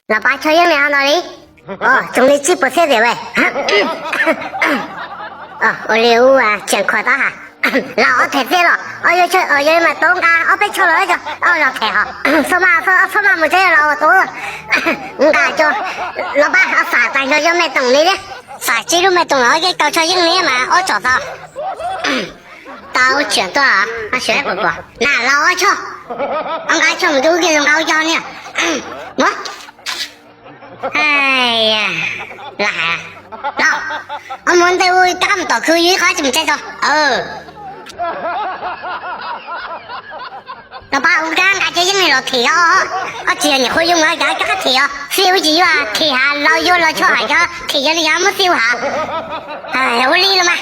老爸抽烟了哪里？哦，总理几不舍得喂。哦，我留啊，健康到哈。老太太了，我要吃，我要买东家，我被抽了一个，哦，老太哈，说嘛没这样老多，我讲就老爸，我啥单就要买东西的，啥鸡肉买东了，我给搞出英里嘛，我找到，到全多啊，我学不过，那老我抽，我讲抽都给人搞教呢，我。哎呀，来啊，老，我们在屋打唔到口语，还怎么在说？哦，老爸，我刚刚就用了提哦，我只要你会用我家这个提哦，手机啊，提下老有老巧下个，提下你也没收下。哎，我累了嘛。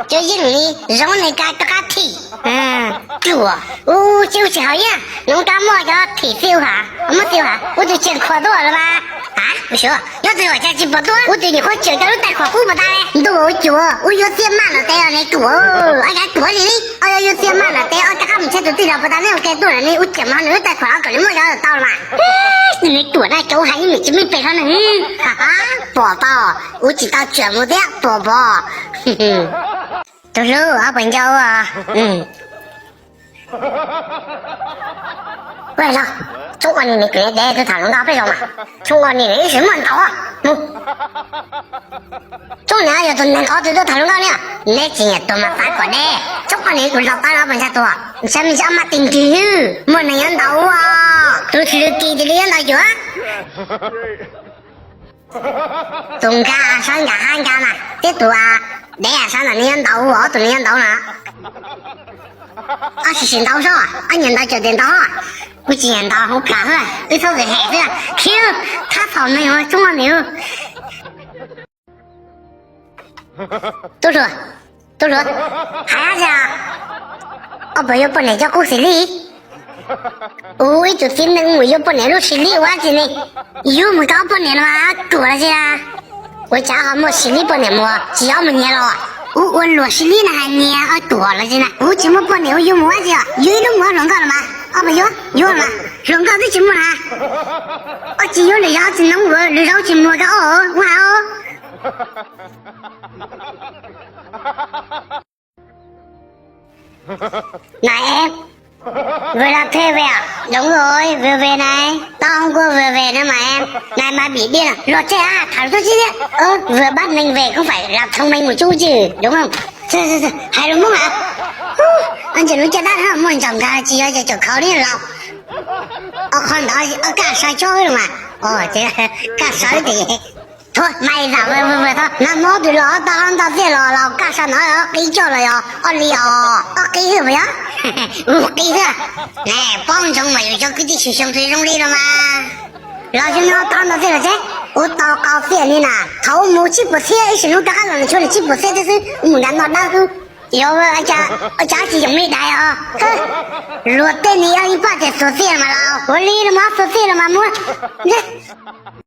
就因为让你家这个提，我就是好样，弄干么要提收下，我没收下，我就见可多了吗？啊，不行，要对我家钱不多，我对你会觉得贷款付不大嘞，多久？我有钱满了贷你多，哎呀多哩，哎呀有钱满了贷，我这个没钱就对了不大，那我该多了呢，我钱满了贷款我跟你没要到了嘛？你多那周还没背上呢，哈哈，宝宝，我知道全部的宝宝，哼哼。都是我本教啊，喂了，中国你给人家谈论高配了嘛？中国你人什么高啊？中年有多能高就谈论高呢？你今年多么发过的？中国你老板老板才多，你下面想嘛定居，没能养到啊，都是给的养到有啊。中家、商家、汉家嘛，这多啊。你也上了年到我都年到了，我是新到手啊，我年到就年到啊，我今年到我看了，你说这孩子，听他操没有，中国没有，都说，还要啊，我不有本来叫故事里，我就听能我有本来录视里我真的，有没搞本来了吗？多了去啊。我家还没视力不能摸，只要没捏了，我落视力呢还捏，我多了去呢。我怎么不能有摸去？有都摸弄搞了吗？啊不有了吗？弄搞都去摸啦。我只有了腰子弄我，然后去摸个哦，我哦。来。为了特别容易为呢，当过为的嘛，来买笔电，落这啊，他说这些，为把能为更快，让成为我主角，懂吗？是，还有梦啊，俺这种简单的梦想干，只要就考虑了，我看到我干啥教育了嘛？这个干啥的？thôi mày giả về thôi nó nói từ đó tao tao biết là cả sao nói đó cái cho là li cái gì vậy cái gì nè phong trong mày cho cái gì xong thì trong đi rồi mà là cho nó tao nó biết là thế我到高铁里呢，头没去不切，是弄干了，说的去不切的是我们那那个，要不家是用没带啊？若等你要一把就说切了嘛，我离了嘛说切了嘛，我那。